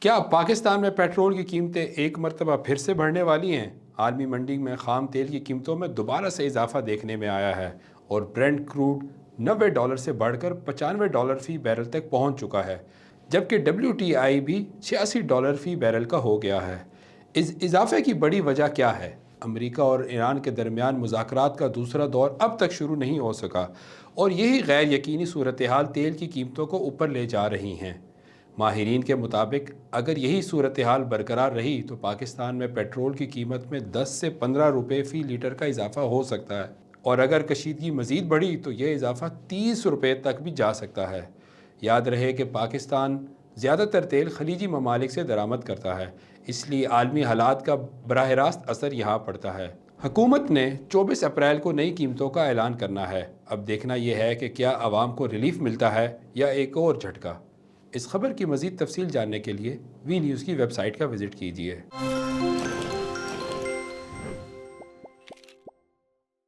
کیا پاکستان میں پیٹرول کی قیمتیں ایک مرتبہ پھر سے بڑھنے والی ہیں؟ عالمی منڈی میں خام تیل کی قیمتوں میں دوبارہ سے اضافہ دیکھنے میں آیا ہے اور برنٹ کروڈ $90 سے بڑھ کر $95 فی بیرل تک پہنچ چکا ہے، جبکہ WTI بھی $86 فی بیرل کا ہو گیا ہے۔ اس اضافے کی بڑی وجہ کیا ہے؟ امریکہ اور ایران کے درمیان مذاکرات کا دوسرا دور اب تک شروع نہیں ہو سکا اور یہی غیر یقینی صورتحال تیل کی قیمتوں کو اوپر لے جا رہی ہیں۔ ماہرین کے مطابق اگر یہی صورتحال برقرار رہی تو پاکستان میں پیٹرول کی قیمت میں 10 سے 15 روپے فی لیٹر کا اضافہ ہو سکتا ہے، اور اگر کشیدگی مزید بڑھی تو یہ اضافہ 30 روپے تک بھی جا سکتا ہے۔ یاد رہے کہ پاکستان زیادہ تر تیل خلیجی ممالک سے درآمد کرتا ہے، اس لیے عالمی حالات کا براہ راست اثر یہاں پڑتا ہے۔ حکومت نے 24 اپریل کو نئی قیمتوں کا اعلان کرنا ہے۔ اب دیکھنا یہ ہے کہ کیا عوام کو ریلیف ملتا ہے یا ایک اور جھٹکا۔ اس خبر کی مزید تفصیل جاننے کے لیے وی نیوز کی ویب سائٹ کا وزٹ کیجیے۔